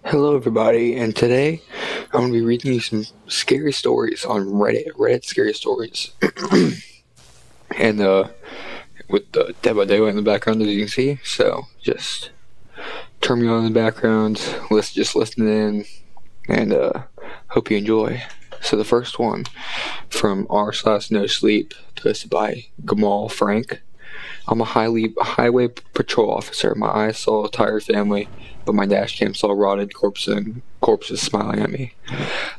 Hello, everybody, and today I'm going to be reading you some scary stories on Reddit scary stories. and with the DBD in the background, as you can see, so just turn me on in the background, just listen in, and hope you enjoy. So the first one from r/no sleep, posted by Gamal Frank. I'm a highway patrol officer. My eyes saw a tired family, but my dash cam saw rotted corpses smiling at me.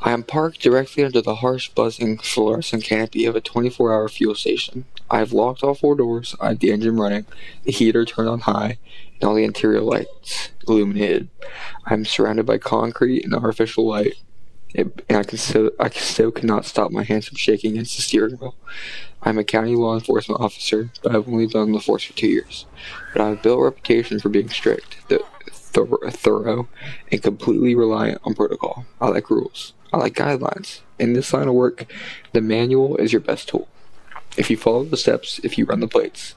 I am parked directly under the harsh, buzzing fluorescent canopy of a 24-hour fuel station. I have locked all four doors. I have the engine running, the heater turned on high, and all the interior lights illuminated. I am surrounded by concrete and artificial light, and I still cannot stop my hands from shaking against the steering wheel. I'm a county law enforcement officer, but I've only been on the force for 2 years. But I've built a reputation for being strict, thorough, and completely reliant on protocol. I like rules. I like guidelines. In this line of work, the manual is your best tool. If you follow the steps, if you run the plates,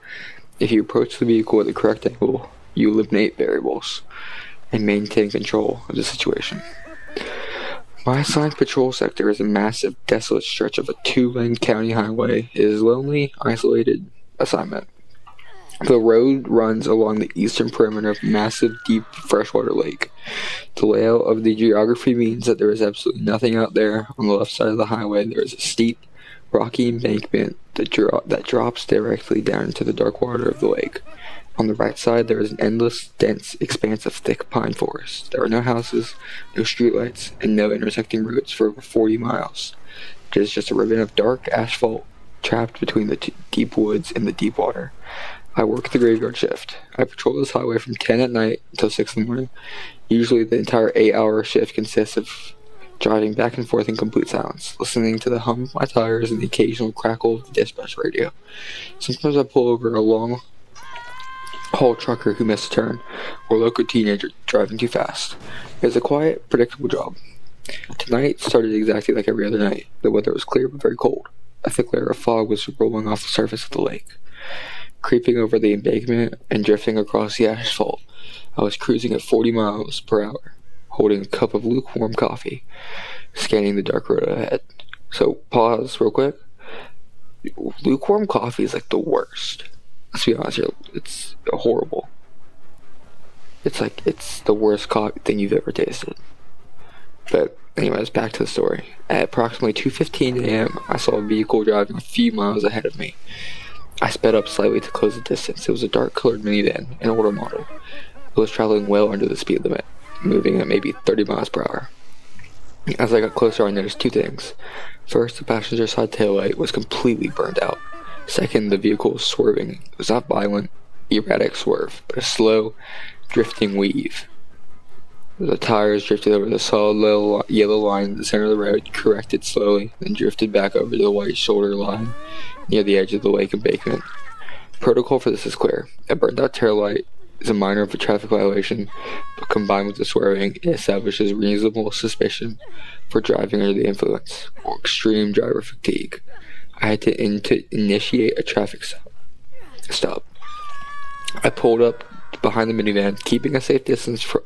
if you approach the vehicle at the correct angle, you eliminate variables and maintain control of the situation. My assigned patrol sector is a massive, desolate stretch of a two-lane county highway. It is a lonely, isolated assignment. The road runs along the eastern perimeter of a massive, deep freshwater lake. The layout of the geography means that there is absolutely nothing out there. On the left side of the highway, there is a steep, rocky embankment that drops directly down into the dark water of the lake. On the right side, there is an endless, dense expanse of thick pine forest. There are no houses, no streetlights, and no intersecting roads for over 40 miles. It is just a ribbon of dark asphalt trapped between the deep woods and the deep water. I work the graveyard shift. I patrol this highway from 10 at night until 6 in the morning. Usually the entire 8-hour shift consists of driving back and forth in complete silence, listening to the hum of my tires and the occasional crackle of the dispatch radio. Sometimes I pull over a long haul trucker who missed a turn, or a local teenager driving too fast. It's a quiet, predictable job. Tonight started exactly like every other night. The weather was clear but very cold. A thick layer of fog was rolling off the surface of the lake, creeping over the embankment and drifting across the asphalt. I was cruising at 40 miles per hour, holding a cup of lukewarm coffee, scanning the dark road ahead. So, pause real quick. Lukewarm coffee is like the worst. Let's be honest here, it's horrible. It's the worst coffee thing you've ever tasted. But anyways, back to the story. At approximately 2:15 a.m., I saw a vehicle driving a few miles ahead of me. I sped up slightly to close the distance. It was a dark-colored minivan, an older model. It was traveling well under the speed limit, moving at maybe 30 miles per hour. As I got closer, I noticed two things. First, the passenger side taillight was completely burned out. Second, the vehicle was swerving. It was not violent, erratic swerve, but a slow, drifting weave. The tires drifted over the solid little yellow line in the center of the road, corrected slowly, then drifted back over to the white shoulder line near the edge of the lake embankment. Protocol for this is clear. A burned out tail light is a minor traffic violation, but combined with the swerving, it establishes reasonable suspicion for driving under the influence or extreme driver fatigue. I had to initiate a traffic stop. I pulled up behind the minivan, keeping a safe distance of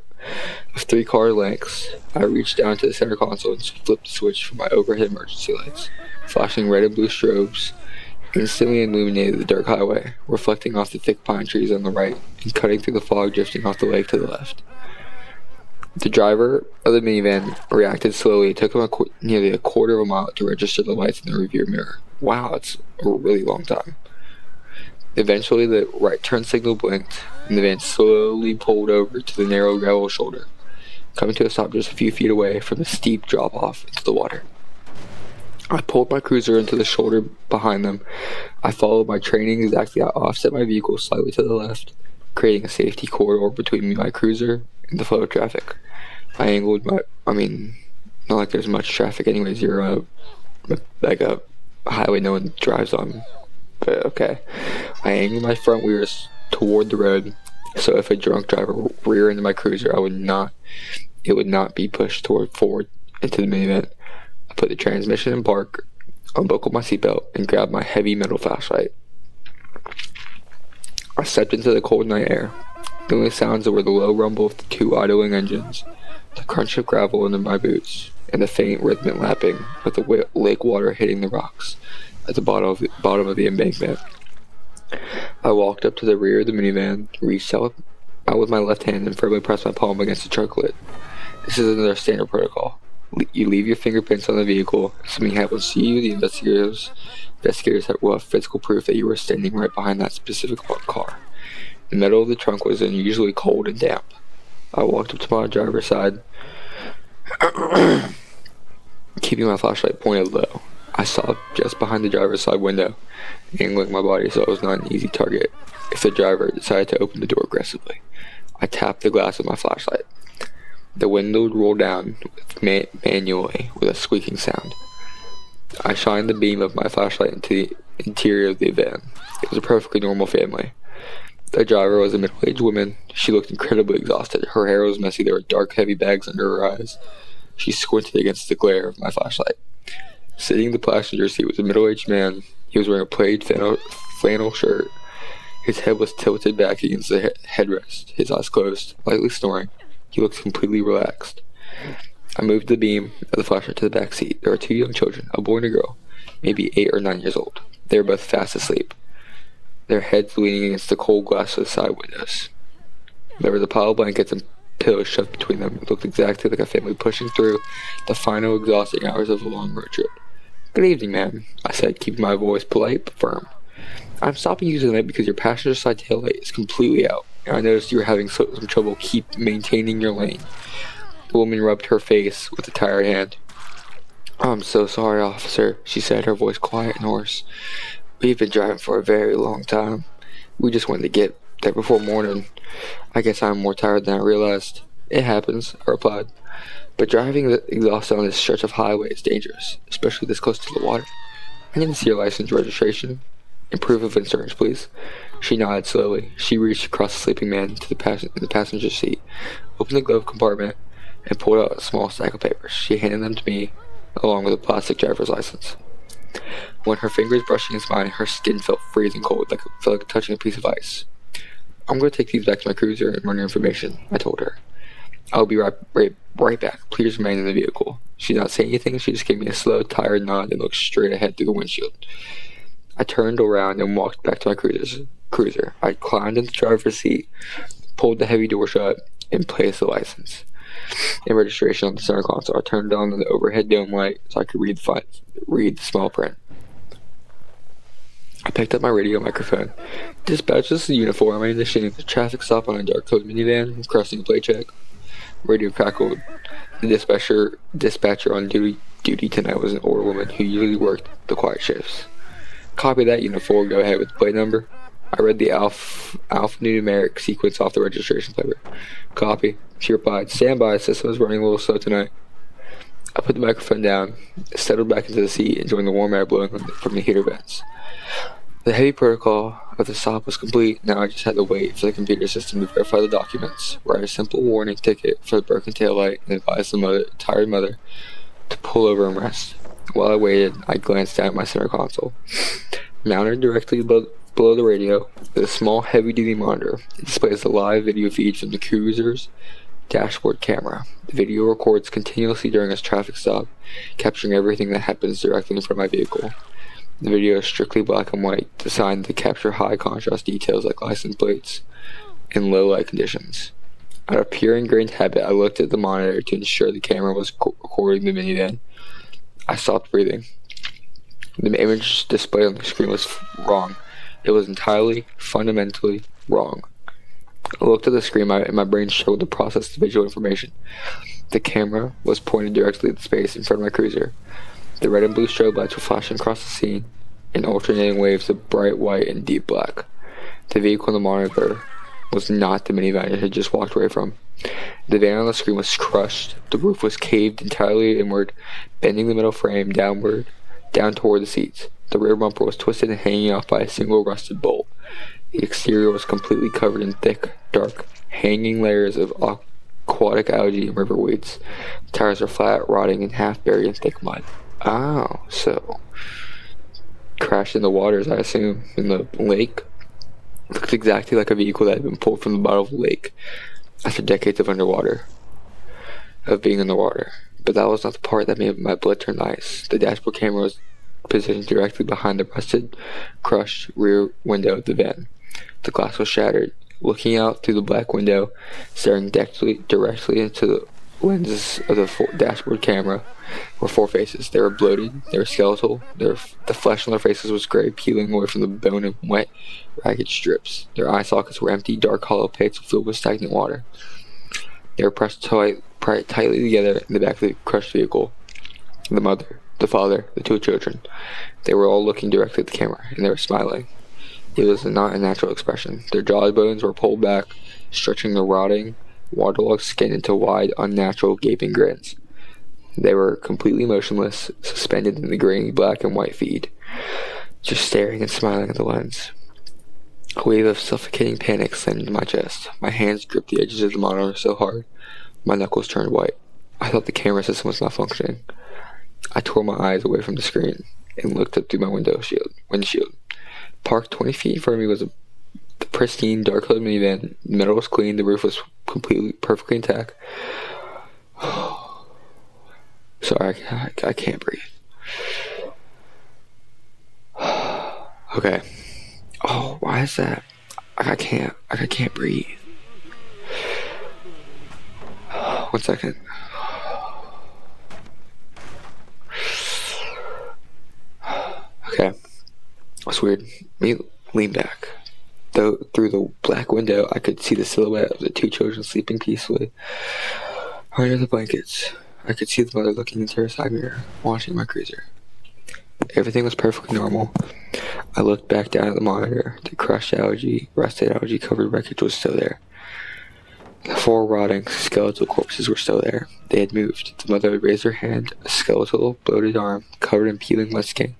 3 car lengths. I reached down to the center console and flipped the switch for my overhead emergency lights. Flashing red and blue strobes instantly illuminated the dark highway, reflecting off the thick pine trees on the right and cutting through the fog drifting off the lake to the left. The driver of the minivan reacted slowly. It took him nearly a quarter of a mile to register the lights in the rearview mirror. Wow, it's a really long time. Eventually, the right turn signal blinked, and the van slowly pulled over to the narrow gravel shoulder, coming to a stop just a few feet away from the steep drop-off into the water. I pulled my cruiser into the shoulder behind them. I followed my training exactly. I offset my vehicle slightly to the left, creating a safety corridor between me and my cruiser and the flow of traffic. I angled not like there's much traffic anyways. You're like a highway no one drives on. But okay. I angled my front wheels toward the road, so if a drunk driver rear-ended my cruiser, it would not be pushed forward into the minivan. I put the transmission in park, unbuckled my seatbelt, and grabbed my heavy metal flashlight. I stepped into the cold night air. The only sounds were the low rumble of the 2 idling engines, The crunch of gravel under my boots, and the faint rhythmic lapping of the lake water hitting the rocks at the bottom of the embankment. I walked up to the rear of the minivan, reached out with my left hand, and firmly pressed my palm against the trunk lid. This is another standard protocol. You leave your fingerprints on the vehicle. If something happens to you, the investigators will have physical proof that you were standing right behind that specific car. The metal of the trunk was unusually cold and damp. I walked up to my driver's side, keeping my flashlight pointed low. I saw just behind the driver's side window, angling my body so I was not an easy target if the driver decided to open the door aggressively. I tapped the glass with my flashlight. The window rolled down manually with a squeaking sound. I shined the beam of my flashlight into the interior of the van. It was a perfectly normal family. The driver was a middle-aged woman. She looked incredibly exhausted. Her hair was messy. There were dark, heavy bags under her eyes. She squinted against the glare of my flashlight. Sitting in the passenger seat was a middle-aged man. He was wearing a plaid flannel shirt. His head was tilted back against the headrest, his eyes closed, lightly snoring. He looked completely relaxed. I moved the beam of the flashlight to the back seat. There were two young children, a boy and a girl, maybe 8 or 9 years old. They were both fast asleep, their heads leaning against the cold glass of the side windows. There was a pile of blankets and pillows shoved between them. It looked exactly like a family pushing through the final exhausting hours of a long road trip. "Good evening, ma'am," I said, keeping my voice polite but firm. "I'm stopping you tonight because your passenger side taillight is completely out, and I noticed you were having some trouble maintaining your lane." The woman rubbed her face with a tired hand. "I'm so sorry, officer," she said, her voice quiet and hoarse. "We've been driving for a very long time. We just wanted to get there before morning. I guess I'm more tired than I realized." "It happens," I replied. "But driving exhausted on this stretch of highway is dangerous, especially this close to the water. I need to see your license, registration, and proof of insurance, please." She nodded slowly. She reached across the sleeping man to the passenger seat, opened the glove compartment, and pulled out a small stack of papers. She handed them to me, along with a plastic driver's license. When her fingers brushed against mine, her skin felt freezing cold, felt like touching a piece of ice. "I'm going to take these back to my cruiser and run your information," I told her. "I'll be right back. Please remain in the vehicle." She did not say anything. She just gave me a slow, tired nod and looked straight ahead through the windshield. I turned around and walked back to my cruiser. I climbed into the driver's seat, pulled the heavy door shut, and placed the license and registration on the center console. I turned on the overhead dome light so I could read the small print. I picked up my radio microphone. "Dispatch, this is uniform. I'm initiating a traffic stop on a dark code minivan, crossing a plate check." Radio crackled. The dispatcher on duty tonight was an older woman who usually worked the quiet shifts. "Copy that, uniform. Go ahead with the plate number." I read the alphanumeric sequence off the registration paper. "Copy." She replied, "Stand by. System is running a little slow tonight." I put the microphone down, settled back into the seat, enjoying the warm air blowing from the heater vents. The heavy protocol of the stop was complete. Now I just had to wait for the computer system to verify the documents, write a simple warning ticket for the broken taillight, and advise the tired mother to pull over and rest. While I waited, I glanced down at my center console. Mounted directly below the radio is a small heavy-duty monitor. It displays the live video feed from the cruiser's dashboard camera. The video records continuously during its traffic stop, capturing everything that happens directly in front of my vehicle. The video is strictly black and white, designed to capture high-contrast details like license plates in low-light conditions. Out of pure ingrained habit, I looked at the monitor to ensure the camera was recording the minivan. I stopped breathing. The image displayed on the screen was wrong. It was entirely, fundamentally wrong. I looked at the screen and my brain struggled to process the visual information. The camera was pointed directly at the space in front of my cruiser. The red and blue strobe lights were flashing across the scene in alternating waves of bright white and deep black. The vehicle in the monitor was not the minivan I had just walked away from. The van on the screen was crushed. The roof was caved entirely inward, bending the metal frame down toward the seats. The rear bumper was twisted and hanging off by a single rusted bolt. The exterior was completely covered in thick, dark, hanging layers of aquatic algae and river weeds. The tires were flat, rotting, and half buried in thick mud. Oh, so crashed in the waters, I assume, in the lake. It looked exactly like a vehicle that had been pulled from the bottom of the lake after decades of underwater. of being in the water. But that was not the part that made my blood turn ice. The dashboard camera was positioned directly behind the rusted, crushed rear window of the van. The glass was shattered. Looking out through the black window, staring directly into the lenses of the dashboard camera, were four faces. They were bloated, they were skeletal, the flesh on their faces was gray, peeling away from the bone in wet, ragged strips. Their eye sockets were empty, dark hollow pits filled with stagnant water. They were pressed tightly together in the back of the crushed vehicle. The mother, the father, the two children. They were all looking directly at the camera, and they were smiling. It was not a natural expression. Their jawbones were pulled back, stretching their rotting, waterlogged skin into wide, unnatural, gaping grins. They were completely motionless, suspended in the grainy black and white feed, just staring and smiling at the lens. A wave of suffocating panic slammed into my chest. My hands gripped the edges of the monitor so hard, my knuckles turned white. I thought the camera system was malfunctioning. I tore my eyes away from the screen and looked up through my windshield. Parked 20 feet in front of me was the pristine, dark-colored minivan. The metal was clean, the roof was perfectly intact. Sorry, I can't breathe. Okay. Oh, why is that? I can't breathe. 1 second. Okay. That's weird. Let me lean back. Though through the black window, I could see the silhouette of the two children sleeping peacefully under the blankets. I could see the mother looking into her side mirror, watching my cruiser. Everything was perfectly normal. I looked back down at the monitor. The crushed rusted algae-covered wreckage was still there. The four rotting, skeletal corpses were still there. They had moved. The mother had raised her hand, a skeletal, bloated arm, covered in peeling wet skin.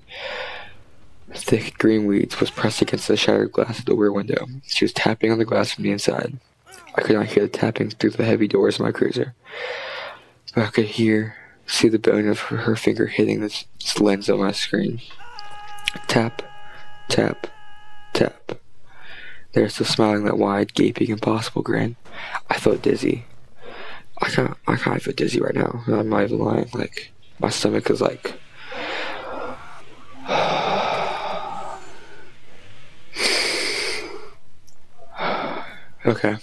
Thick green weeds was pressed against the shattered glass of the rear window. She was tapping on the glass from the inside. I could not hear the tapping through the heavy doors of my cruiser, but I could see the bone of her finger hitting the lens on my screen. Tap, tap, tap. They were still smiling that wide, gaping, impossible grin. I felt dizzy. I can't feel dizzy right now. I'm not even lying. Like, my stomach is like... Okay.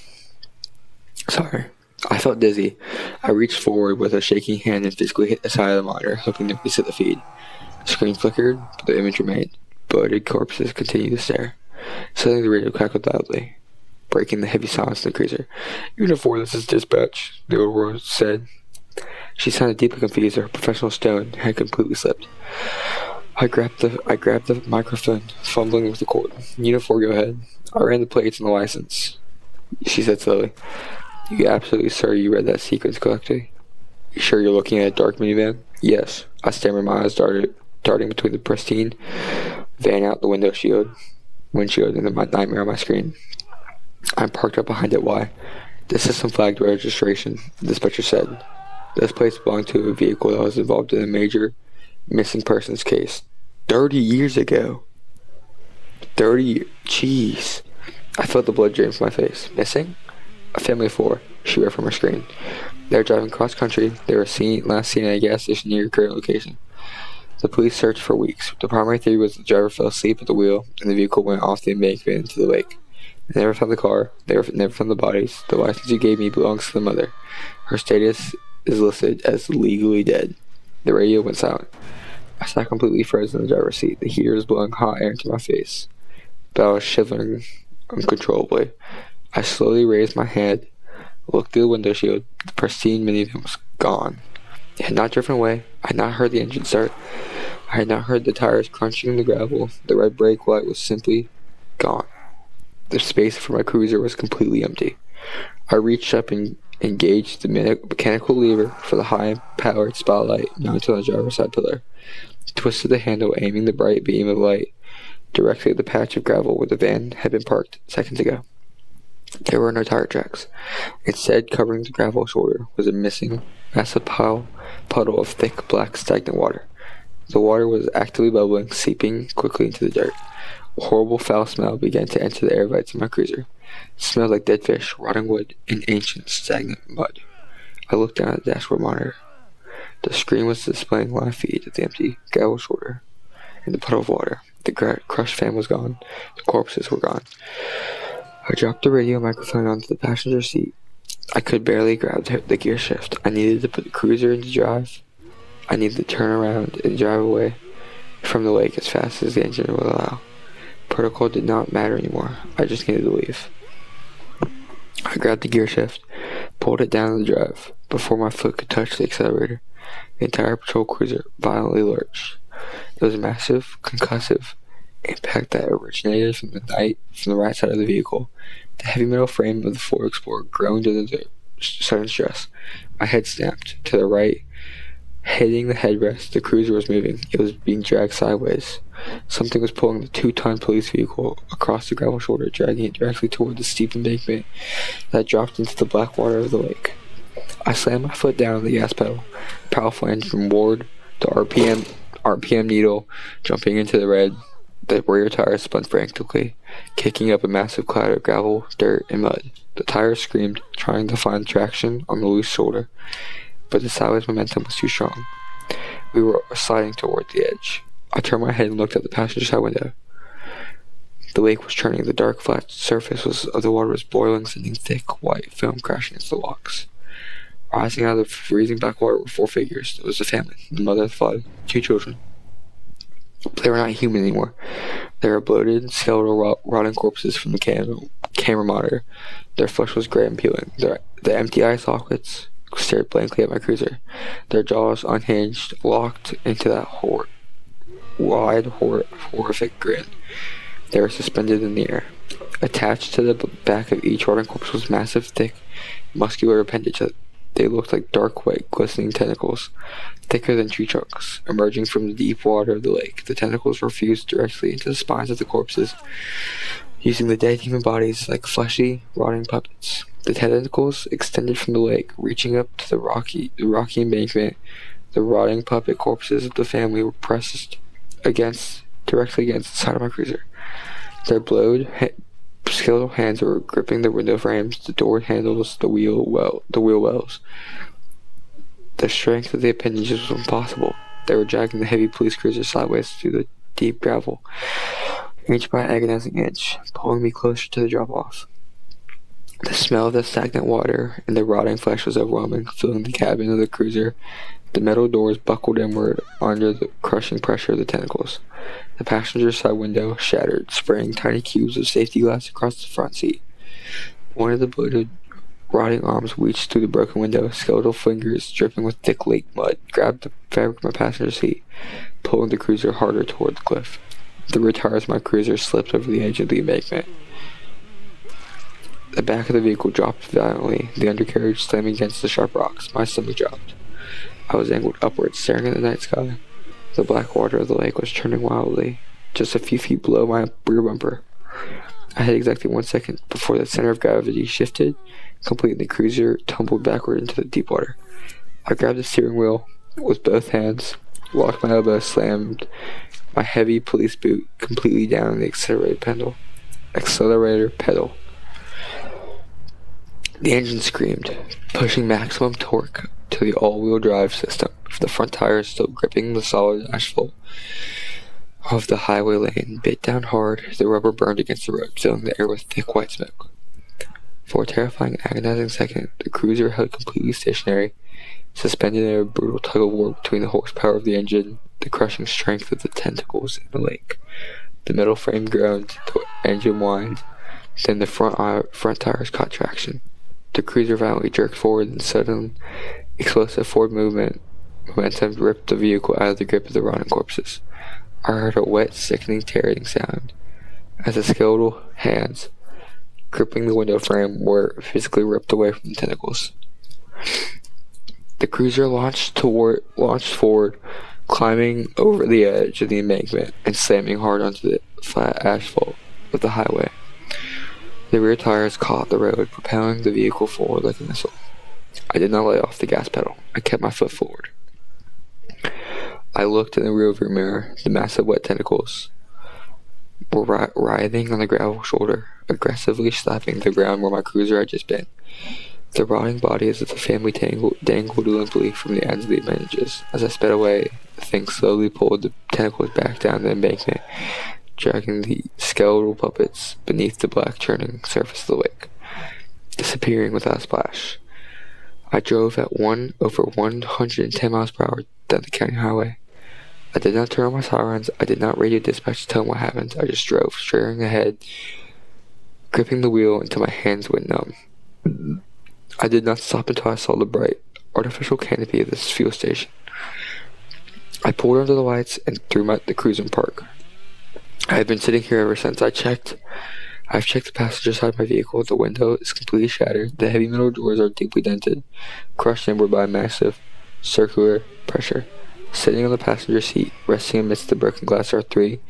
Sorry. I felt dizzy. I reached forward with a shaking hand and physically hit the side of the monitor, hoping to reset the feed. The screen flickered, but the image remained. Bloated corpses continued to stare. Suddenly the radio crackled loudly, breaking the heavy silence in the cruiser. "Unit 4, this is dispatch," the old woman said. She sounded deeply confused. Her professional stone had completely slipped. I grabbed the microphone, fumbling with the cord. "Unit 4, go ahead." I ran the plates and the license. She said slowly, "You absolutely sure you read that sequence correctly? You sure you're looking at a dark minivan?" "Yes." I stammered, my eyes darting between the pristine van out the windshield and the nightmare on my screen. I'm parked up behind it. Why? "The system flagged registration," the dispatcher said. "Those plates belong to a vehicle that was involved in a major missing persons case 30 years ago. 30 Jeez. I felt the blood drain from my face. Missing? "A family of 4, she read from her screen. They were driving cross country. They were last seen at a gas station near your current location. The police searched for weeks. The primary theory was the driver fell asleep at the wheel and the vehicle went off the embankment into the lake. They never found the car. They never found the bodies. The license you gave me belongs to the mother. Her status is listed as legally dead." The radio went silent. I sat completely frozen in the driver's seat. The heater was blowing hot air into my face, but I was shivering uncontrollably. I slowly raised my head, looked through the window shield. The pristine minivan was gone. It had not driven away. I had not heard the engine start. I had not heard the tires crunching in the gravel. The red brake light was simply gone. The space for my cruiser was completely empty. I reached up and engaged the mechanical lever for the high-powered spotlight mounted on the driver's side pillar. Twisted the handle, aiming the bright beam of light directly at the patch of gravel where the van had been parked seconds ago. There were no tire tracks. Instead, covering the gravel shoulder was a massive puddle of thick, black, stagnant water. The water was actively bubbling, seeping quickly into the dirt. A horrible foul smell began to enter the air vents of my cruiser. It smelled like dead fish, rotting wood, and ancient, stagnant mud. I looked down at the dashboard monitor. The screen was displaying live feed of the empty gravel shoulder and the puddle of water. The crushed fan was gone. The corpses were gone. I dropped the radio microphone onto the passenger seat. I could barely grab the gear shift. I needed to put the cruiser into drive. I needed to turn around and drive away from the lake as fast as the engine would allow. Protocol did not matter anymore. I just needed to leave. I grabbed the gear shift, pulled it down the drive. Before my foot could touch the accelerator, the entire patrol cruiser violently lurched. It was a massive, concussive impact that originated from the right side of the vehicle. The heavy metal frame of the Ford Explorer groaned under the sudden stress. My head snapped to the right, hitting the headrest. The cruiser was moving. It was being dragged sideways. Something was pulling the 2-ton police vehicle across the gravel shoulder, dragging it directly toward the steep embankment that dropped into the black water of the lake. I slammed my foot down on the gas pedal. Powerful engine roared, the RPM needle jumping into the red. The rear tires spun frantically, kicking up a massive cloud of gravel, dirt, and mud. The tires screamed, trying to find traction on the loose shoulder, but the sideways momentum was too strong. We were sliding toward the edge. I turned my head and looked out the passenger side window. The lake was churning. The dark, flat surface of the water was boiling, sending thick, white foam crashing against the rocks. Rising out of the freezing black water were 4 figures. It was the family, the mother of the father, 2 children. They were not human anymore. They were bloated, skeletal, rotting corpses from the camera monitor. Their flesh was gray and peeling. The empty eye sockets stared blankly at my cruiser. Their jaws unhinged, locked into that wide, horrific grin. They were suspended in the air. Attached to the back of each rotting corpse was massive, thick, muscular appendage. They looked like dark, white, glistening tentacles, thicker than tree trunks, emerging from the deep water of the lake. The tentacles were fused directly into the spines of the corpses, using the dead human bodies like fleshy, rotting puppets. The tentacles extended from the lake, reaching up to the rocky embankment. The rotting puppet corpses of the family were pressed directly against the side of my cruiser. Their blowed, skeletal hands were gripping the window frames, the door handles, the wheel wells. The strength of the appendages was impossible. They were dragging the heavy police cruiser sideways through the deep gravel, inch by agonizing inch, pulling me closer to the drop-off. The smell of the stagnant water and the rotting flesh was overwhelming, filling the cabin of the cruiser. The metal doors buckled inward under the crushing pressure of the tentacles. The passenger side window shattered, spraying tiny cubes of safety glass across the front seat. One of the bloated, rotting arms reached through the broken window. Skeletal fingers, dripping with thick lake mud, grabbed the fabric of my passenger seat, pulling the cruiser harder toward the cliff. The rear tires of my cruiser slipped over the edge of the embankment. The back of the vehicle dropped violently, the undercarriage slamming against the sharp rocks. My stomach dropped. I was angled upwards, staring at the night sky. The black water of the lake was churning wildly, just a few feet below my rear bumper. I had exactly 1 second before the center of gravity shifted completely. The cruiser tumbled backward into the deep water. I grabbed the steering wheel with both hands, locked my elbow, slammed my heavy police boot completely down the accelerator pedal. The engine screamed, pushing maximum torque to the all-wheel drive system, the front tires still gripping the solid asphalt of the highway lane. Bit down hard, the rubber burned against the road, filling the air with thick white smoke. For a terrifying, agonizing second, the cruiser held completely stationary, suspended in a brutal tug-of-war between the horsepower of the engine, the crushing strength of the tentacles in the lake. The metal frame groaned, the engine whined, then the front tires caught traction. The cruiser violently jerked forward, and sudden, explosive forward momentum ripped the vehicle out of the grip of the rotting corpses. I heard a wet, sickening, tearing sound as the skeletal hands gripping the window frame were physically ripped away from the tentacles. The cruiser launched forward, climbing over the edge of the embankment and slamming hard onto the flat asphalt of the highway. The rear tires caught the road, propelling the vehicle forward like a missile. I did not lay off the gas pedal. I kept my foot forward. I looked in the rearview mirror. The massive wet tentacles were writhing on the gravel shoulder, aggressively slapping the ground where my cruiser had just been. The rotting bodies of the family dangled limply from the ends of the appendages. As I sped away, the thing slowly pulled the tentacles back down the embankment, dragging the skeletal puppets beneath the black churning surface of the lake, disappearing without a splash. I drove at over 110 miles per hour down the county highway. I did not turn on my sirens. I did not radio dispatch to tell them what happened. I just drove, staring ahead, gripping the wheel until my hands went numb. I did not stop until I saw the bright, artificial canopy of this fuel station. I pulled under the lights and threw the cruiser in park. I have been sitting here ever since. I've checked the passenger side of my vehicle. The window is completely shattered. The heavy metal doors are deeply dented, crushed inward by massive circular pressure. Sitting on the passenger seat, resting amidst the broken glass, are 3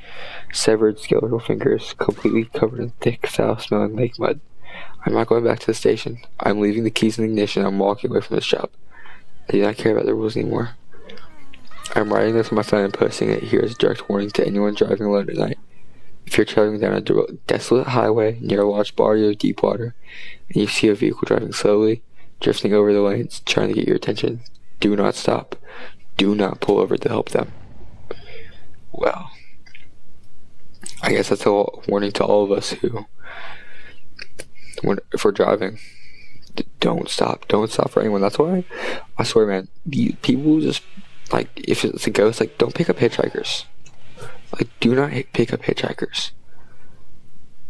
severed skeletal fingers, completely covered in thick, foul-smelling lake mud. I'm not going back to the station. I'm leaving the keys in the ignition. I'm walking away from this shop. I do not care about the rules anymore. I'm writing this on my phone and posting it here as a direct warning to anyone driving alone tonight. If you're traveling down a desolate highway near a large body of deep water, and you see a vehicle driving slowly, drifting over the lanes, trying to get your attention, do not stop. Do not pull over to help them. Well, I guess that's a warning to all of us who, if we're driving, don't stop. Don't stop for anyone. That's why, I swear, man, people just, like, if it's a ghost, like, don't pick up hitchhikers. Like, do not pick up hitchhikers.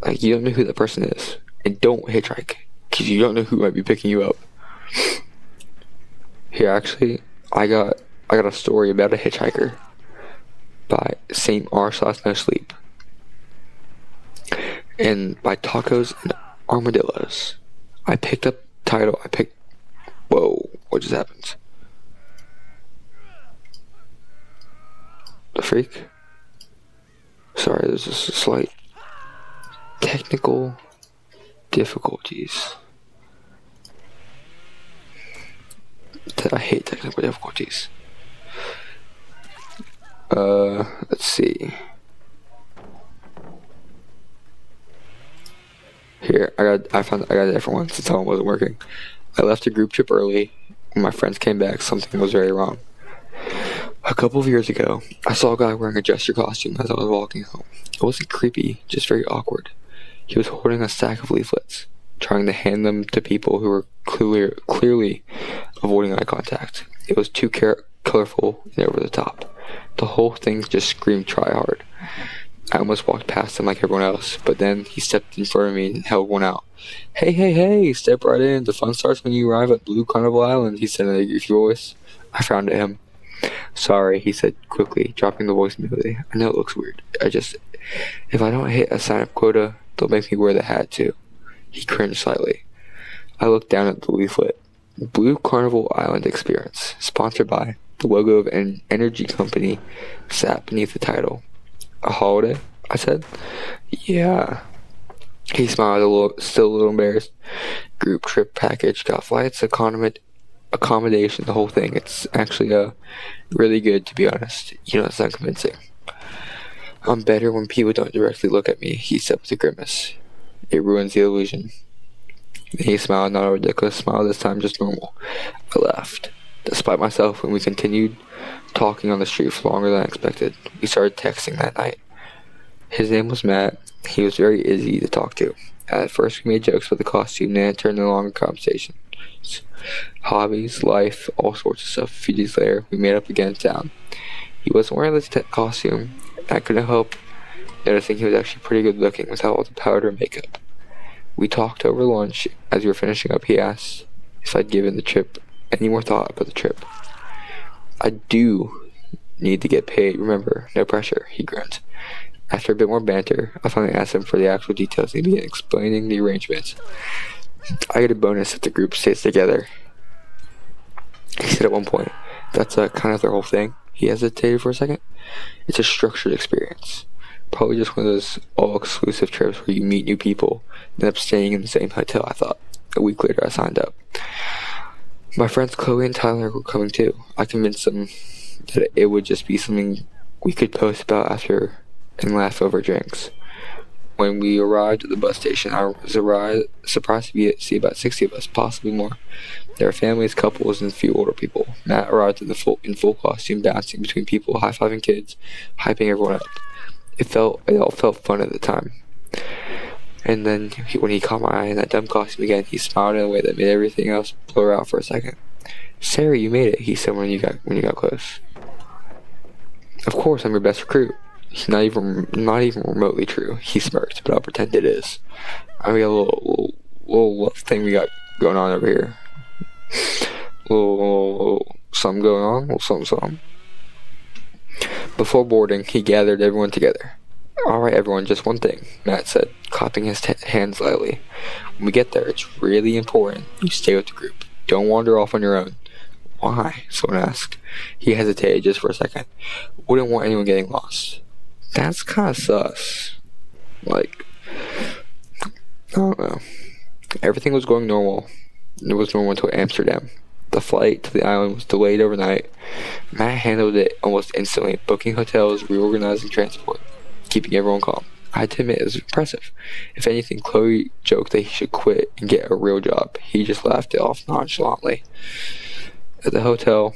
Like, you don't know who that person is. And don't hitchhike, because you don't know who might be picking you up. Here, actually, I got a story about a hitchhiker by St. R/No Sleep. And by Tacos and Armadillos. I picked up title. Whoa, what just happened? The freak? Sorry, there's just a slight technical difficulties. I hate technical difficulties. Let's see. Here, I got a different one since that one wasn't working. I left a group trip early. When my friends came back, something was very wrong. A couple of years ago, I saw a guy wearing a jester costume as I was walking home. It wasn't creepy, just very awkward. He was holding a stack of leaflets, trying to hand them to people who were clearly avoiding eye contact. It was too colorful and over the top. The whole thing just screamed try hard. I almost walked past him like everyone else, but then he stepped in front of me and held one out. Hey, step right in. The fun starts when you arrive at Blue Carnival Island, he said in a goofy voice. I frowned at him. Sorry, he said quickly, dropping the voice immediately. I know it looks weird. If I don't hit a sign-up quota, they'll make me wear the hat too. He cringed slightly. I looked down at the leaflet. Blue Carnival Island Experience, sponsored by the logo of an energy company, sat beneath the title. A holiday? I said. Yeah. He smiled, still a little embarrassed. Group trip package, got flights, accommodation, the whole thing. It's actually really good, to be honest. You know, it's not convincing. I'm better when people don't directly look at me, he said with a grimace. It ruins the illusion. He smiled, not a ridiculous smile this time, just normal. I laughed. Despite myself, when we continued talking on the street for longer than I expected, we started texting that night. His name was Matt. He was very easy to talk to. At first, we made jokes about the costume, then it turned into a longer conversation. Hobbies, life, all sorts of stuff. A few days later, we made up again in town. He wasn't wearing the costume. I couldn't help noticing he was actually pretty good looking without all the powder and makeup. We talked over lunch. As we were finishing up, he asked if I'd given the trip any more thought about the trip. I do need to get paid, remember, no pressure, he grinned. After a bit more banter, I finally asked him for the actual details and he began explaining the arrangements. I get a bonus if the group stays together, he said at one point. That's kind of their whole thing. He hesitated for a second. It's a structured experience. Probably just one of those all-exclusive trips where you meet new people and end up staying in the same hotel, I thought. A week later, I signed up. My friends Chloe and Tyler were coming too. I convinced them that it would just be something we could post about after and laugh over drinks. When we arrived at the bus station, I was surprised to see about 60 of us, possibly more. There were families, couples, and a few older people. Matt arrived in full costume, bouncing between people, high-fiving kids, hyping everyone up. It all felt fun at the time. And then when he caught my eye in that dumb costume again, he smiled in a way that made everything else blur out for a second. "Sarah, you made it," he said when you got close. "Of course, I'm your best recruit." Not even remotely true. He smirked, but I'll pretend it is. I got a little thing we got going on over here. Little something going on. Little something. Before boarding, he gathered everyone together. "All right, everyone, just one thing," Matt said, clapping his hands lightly. "When we get there, it's really important you stay with the group. Don't wander off on your own." "Why?" someone asked. He hesitated just for a second. "Wouldn't want anyone getting lost." That's kind of sus. Like, I don't know. Everything was going normal. It was normal until Amsterdam. The flight to the island was delayed overnight. Matt handled it almost instantly, booking hotels, reorganizing transport, keeping everyone calm. I had to admit, it was impressive. If anything, Chloe joked that he should quit and get a real job. He just laughed it off nonchalantly. At the hotel,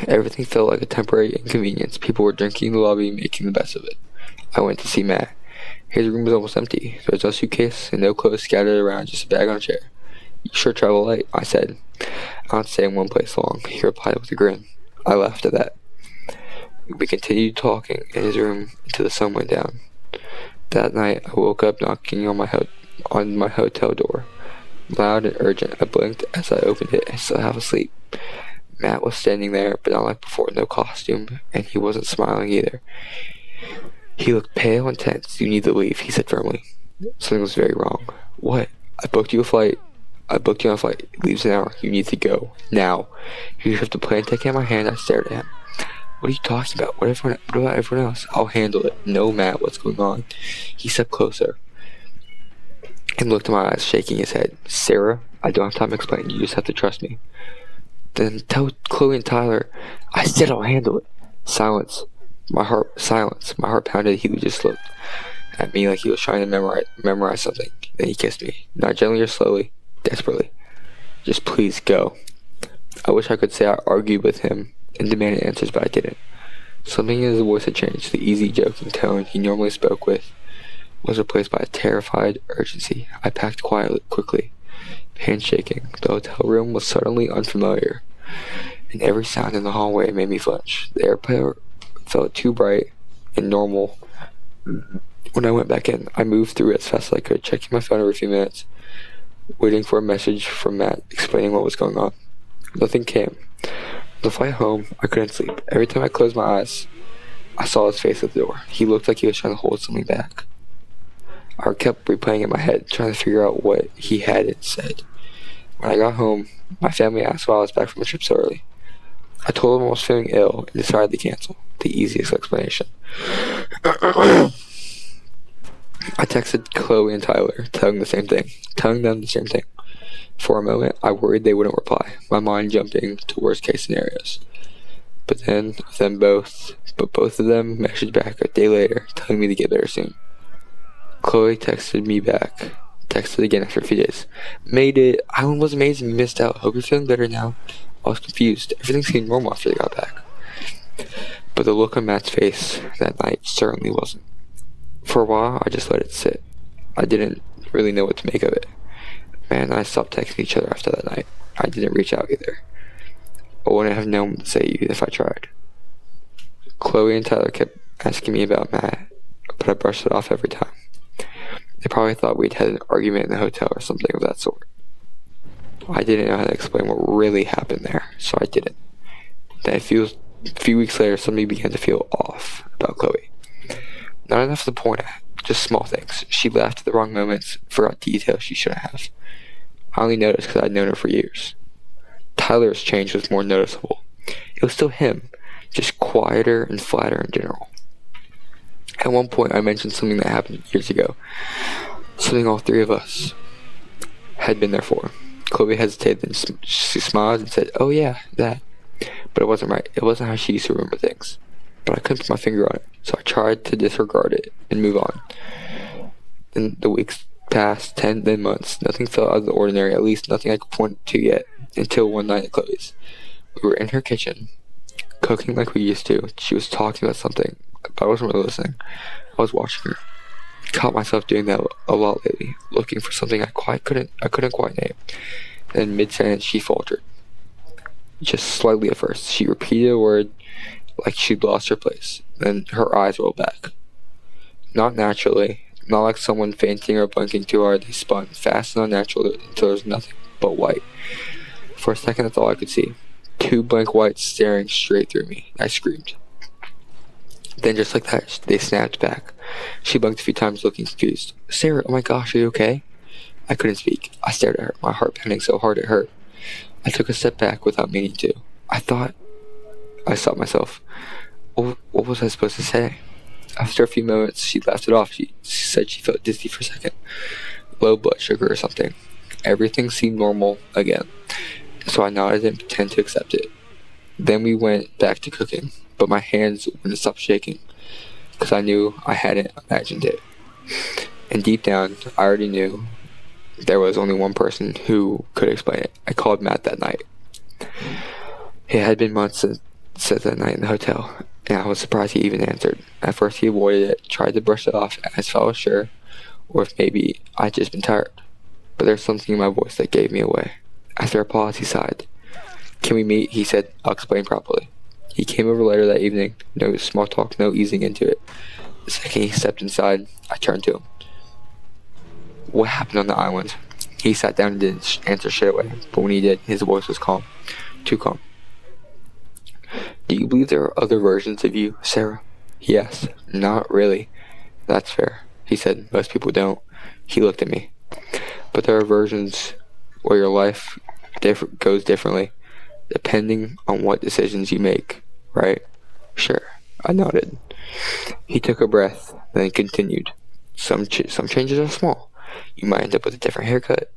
everything felt like a temporary inconvenience. People were drinking in the lobby, making the best of it. I went to see Matt. His room was almost empty. There was no suitcase and no clothes scattered around, just a bag on a chair. "You sure travel light," I said. "I don't stay in one place long," he replied with a grin. I laughed at that. We continued talking in his room until the sun went down. That night, I woke up knocking on my hotel door. Loud and urgent, I blinked as I opened it, still half asleep. Matt was standing there, but not like before, no costume, and he wasn't smiling either. He looked pale and tense. "You need to leave," he said firmly. Something was very wrong. "What?" I booked you on a flight. It leaves in an hour. You need to go. Now." He shoved the plane ticket in my hand. I stared at him. "What are you talking about? What about everyone else?" "I'll handle it." "No, Matt, what's going on?" He stepped closer and looked in my eyes, shaking his head. "Sarah, I don't have time to explain. You just have to trust me." "Then tell Chloe and Tyler." "I said I'll handle it." Silence. My heart pounded. He just looked at me like he was trying to memorize something. Then he kissed me, not gently or slowly, desperately. "Just please go." I wish I could say I argued with him and demanded answers, but I didn't. Something in his voice had changed. The easy, joking tone he normally spoke with was replaced by a terrified urgency. I packed quickly, hands shaking. The hotel room was suddenly unfamiliar, and every sound in the hallway made me flinch. The airport felt too bright and normal. When I went back in, I moved through it as fast as I could, checking my phone every few minutes, waiting for a message from Matt explaining what was going on. Nothing came. On the flight home, I couldn't sleep. Every time I closed my eyes, I saw his face at the door. He looked like he was trying to hold something back. I kept replaying in my head, trying to figure out what he hadn't said. When I got home, my family asked why I was back from the trip so early. I told them I was feeling ill and decided to cancel. The easiest explanation. I texted Chloe and Tyler, telling them the same thing. For a moment, I worried they wouldn't reply, my mind jumping to worst case scenarios. But both of them messaged back a day later, telling me to get better soon. Chloe texted again after a few days. "Made it. Island was amazing. You missed out. Hope you're feeling better now." I was confused. Everything seemed normal after they got back. But the look on Matt's face that night certainly wasn't. For a while, I just let it sit. I didn't really know what to make of it. Matt and I stopped texting each other after that night. I didn't reach out either. I wouldn't have known what to say even if I tried. Chloe and Tyler kept asking me about Matt, but I brushed it off every time. They probably thought we'd had an argument in the hotel or something of that sort. I didn't know how to explain what really happened there, so I didn't. Then a few weeks later, something began to feel off about Chloe. Not enough to point at, just small things. She laughed at the wrong moments, forgot details she shouldn't have. I only noticed because I'd known her for years. Tyler's change was more noticeable. It was still him, just quieter and flatter in general. At one point, I mentioned something that happened years ago. Something all three of us had been there for. Chloe hesitated, then she smiled and said, "Oh yeah, that." But it wasn't right. It wasn't how she used to remember things. but I couldn't put my finger on it, so I tried to disregard it and move on. Then the weeks passed, 10, then months. Nothing felt out of the ordinary, at least nothing I could point to yet, until one night at Chloe's. We were in her kitchen, cooking like we used to. She was talking about something, but I wasn't really listening. I was watching her. Caught myself doing that a lot lately, looking for something I couldn't quite name. Then mid-sentence she faltered. Just slightly at first. She repeated a word like she'd lost her place. Then her eyes rolled back. Not naturally, not like someone fainting or blinking too hard. They spun fast and unnatural until there was nothing but white. For a second, that's all I could see. 2 blank whites staring straight through me. I screamed. Then just like that, they snapped back. She blinked a few times, looking confused. Sarah, oh my gosh, are you okay? I couldn't speak. I stared at her, my heart pounding so hard it hurt. I took a step back without meaning to. I stopped myself. What was I supposed to say? After a few moments, she laughed it off. She said she felt dizzy for a second. Low blood sugar or something. Everything seemed normal again. So I nodded and pretended to accept it. Then we went back to cooking, but my hands wouldn't stop shaking, because I knew I hadn't imagined it. And deep down, I already knew there was only one person who could explain it. I called Matt that night. It had been months since that night in the hotel, and I was surprised he even answered. At first he avoided it, tried to brush it off, as if I was sure, or if maybe I'd just been tired. But there's something in my voice that gave me away. After a pause, he sighed. Can we meet? He said. I'll explain properly. He came over later that evening. No small talk, no easing into it. The second he stepped inside, I turned to him. What happened on the island? He sat down and didn't answer straight away, but when he did, his voice was calm. Too calm. Do you believe there are other versions of you, Sarah? He asked. Not really. That's fair, he said. Most people don't. He looked at me. But there are versions where your life goes differently, depending on what decisions you make, right? Sure, I nodded. He took a breath, then continued. Some changes are small. You might end up with a different haircut.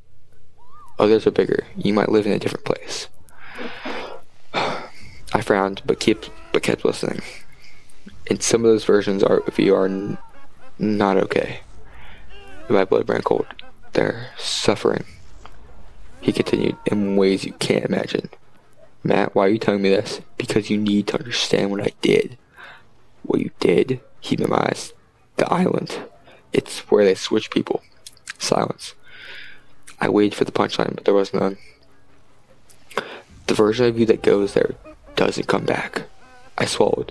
Others are bigger. You might live in a different place. I frowned, but kept listening. And some of those versions of you are not okay. My blood ran cold. They're suffering. He continued, in ways you can't imagine. Matt, why are you telling me this? Because you need to understand what I did. What you did? He memorized. The island. It's where they switch people. Silence. I waited for the punchline, but there was none. The version of you that goes there doesn't come back. I swallowed.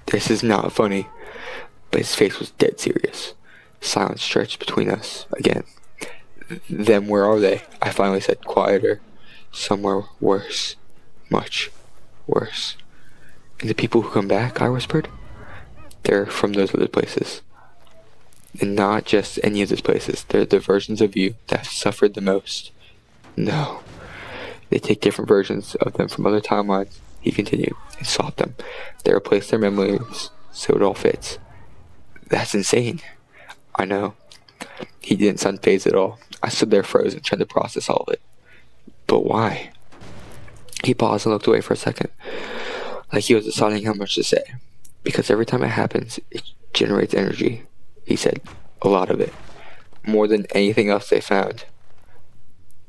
This is not funny. But his face was dead serious. Silence stretched between us again. Then where are they? I finally said, quieter. Somewhere worse. Much worse. And the people who come back, I whispered, they're from those other places. And not just any of those places. They're the versions of you that have suffered the most. No. They take different versions of them from other timelines, he continued, and swap them. They replace their memories so it all fits. That's insane. I know. He didn't sound fazed at all. I stood there frozen, trying to process all of it. But why? He paused and looked away for a second, like he was deciding how much to say. Because every time it happens, it generates energy, he said. A lot of it. More than anything else they found.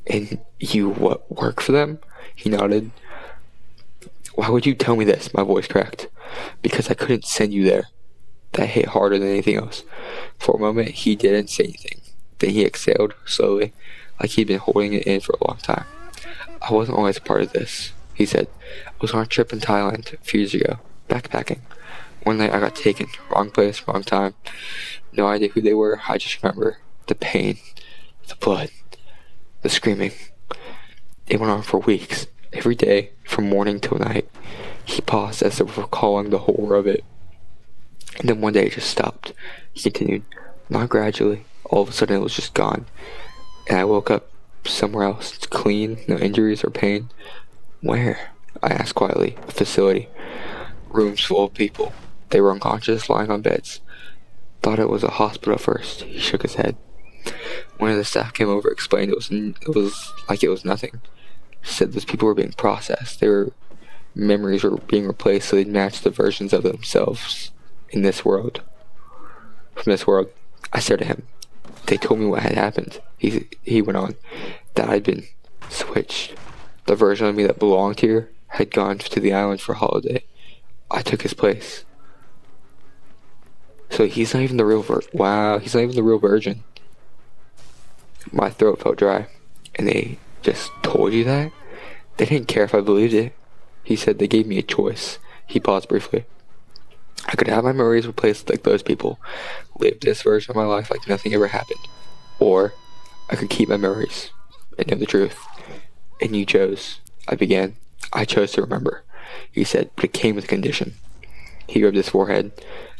And you, work for them? He nodded. Why would you tell me this? My voice cracked. Because I couldn't send you there. That hit harder than anything else. For a moment, he didn't say anything. Then he exhaled, slowly, like he'd been holding it in for a long time. I wasn't always a part of this, he said. I was on a trip in Thailand a few years ago, backpacking. One night I got taken. Wrong place, wrong time. No idea who they were. I just remember the pain, the blood, the screaming. It went on for weeks. Every day, from morning till night. He paused as if recalling the horror of it. And then one day it just stopped. He continued, not gradually. All of a sudden it was just gone. And I woke up somewhere else, clean, no injuries or pain. Where? I asked quietly. A facility. Rooms full of people. They were unconscious, lying on beds. Thought it was a hospital at first. He shook his head. One of the staff came over, explained it was like it was nothing. Said those people were being processed. They were memories were being replaced so they'd match the versions of themselves in this world. From this world, I stared at him. They told me what had happened. He went on, that I'd been switched. The version of me that belonged here had gone to the island for a holiday. I took his place. So he's not even the real wow, he's not even the real version. My throat felt dry. And they just told you that? They didn't care if I believed it. He said they gave me a choice. He paused briefly. I could have my memories replaced like those people, live this version of my life like nothing ever happened. Or I could keep my memories and know the truth. And you chose. I began. I chose to remember. He said, but it came with a condition. He rubbed his forehead.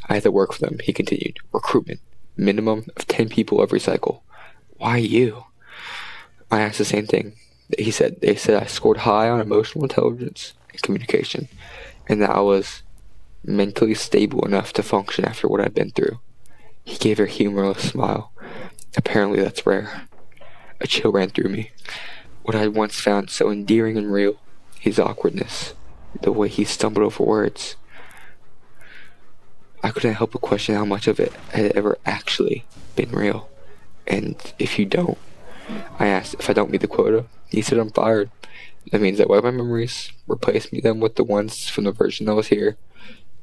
I had to work for them, he continued. Recruitment. Minimum of 10 people every cycle. Why you? I asked the same thing. He said, they said I scored high on emotional intelligence and communication, and that I was mentally stable enough to function after what I'd been through. He gave her a humorless smile. Apparently that's rare. A chill ran through me. What I had once found so endearing and real, his awkwardness, the way he stumbled over words. I couldn't help but question how much of it had ever actually been real. And if you don't, I asked if I don't meet the quota. He said I'm fired. That means that one of my memories, replace me them with the ones from the version that was here,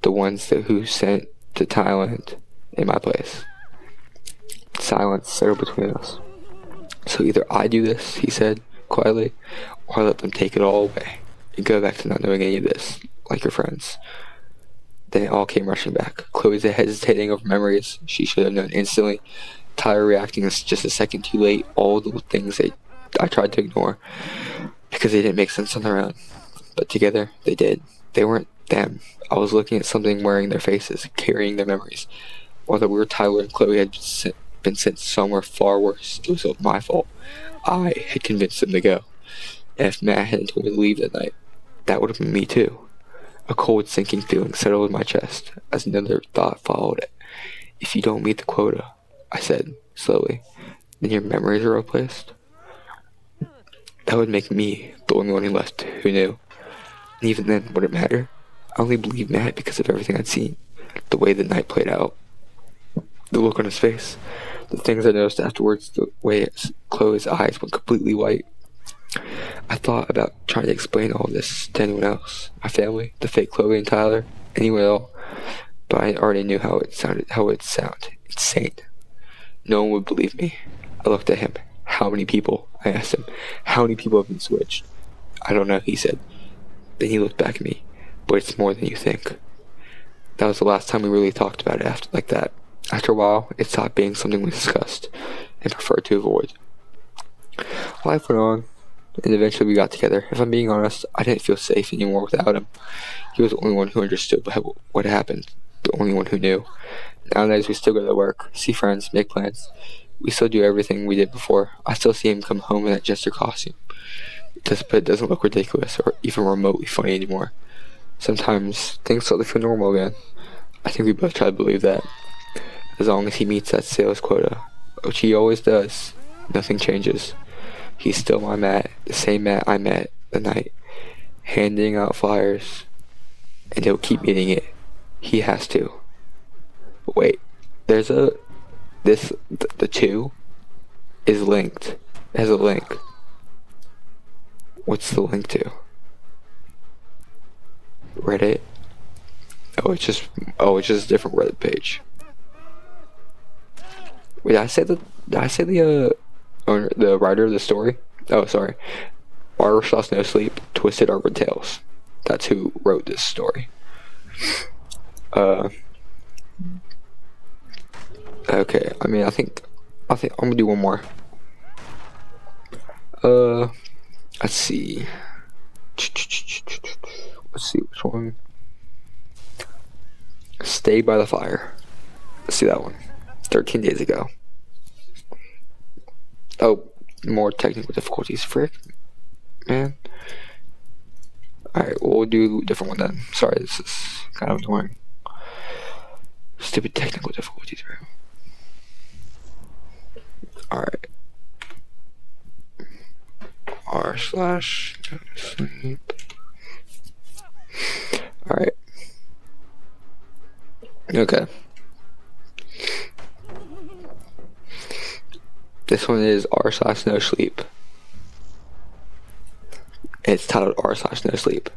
the ones that who sent to Thailand in my place. Silence settled between us. So either I do this, he said quietly, or I let them take it all away and go back to not knowing any of this, like your friends. Then it all came rushing back. Chloe's hesitating over memories she should have known instantly. Tyler reacting just a second too late. All the things that I tried to ignore because they didn't make sense on their own. But together, they did. They weren't them. I was looking at something wearing their faces, carrying their memories. While the weird Tyler and Chloe had been sent somewhere far worse, it was my fault. I had convinced them to go. And if Matt hadn't told me to leave that night, that would have been me too. A cold, sinking feeling settled in my chest as another thought followed it. If you don't meet the quota, I said, slowly, then your memories are replaced? That would make me the only one who left who knew. And even then, would it matter? I only believed Matt because of everything I'd seen. The way the night played out. The look on his face. The things I noticed afterwards. The way Chloe's eyes went completely white. I thought about trying to explain all this to anyone else. My family, the fake Chloe and Tyler, anyone else. But I already knew how it sounded. Insane. No one would believe me. I looked at him. How many people? I asked him. How many people have been switched? I don't know, he said. Then he looked back at me. But it's more than you think. That was the last time we really talked about it like that. After a while, it stopped being something we discussed and preferred to avoid. Life went on, and eventually we got together. If I'm being honest, I didn't feel safe anymore without him. He was the only one who understood what happened. The only one who knew. Nowadays, we still go to work, see friends, make plans. We still do everything we did before. I still see him come home in that jester costume. But it doesn't look ridiculous or even remotely funny anymore. Sometimes things start to feel normal again. I think we both try to believe that. As long as he meets that sales quota, which he always does, nothing changes. He's still my Matt, the same Matt I met the night, handing out flyers, and he'll keep meeting it. He has to. But wait, the two is linked. It has a link. What's the link to? Reddit? It's just a different Reddit page. Wait, did I say the owner, the writer of the story? Oh, sorry. Barbershops No Sleep, Twisted Arbor Tales. That's who wrote this story. Okay, I think I'm gonna do one more. Let's see. Let's see which one. Stay by the Fire. Let's see that one. 13 days ago. Oh, more technical difficulties. Frick, man. Alright, we'll do a different one then. Sorry, this is kind of annoying. Stupid technical difficulties, bro. Alright. r/sleep. Okay. This one is r/no sleep. It's titled r/no sleep.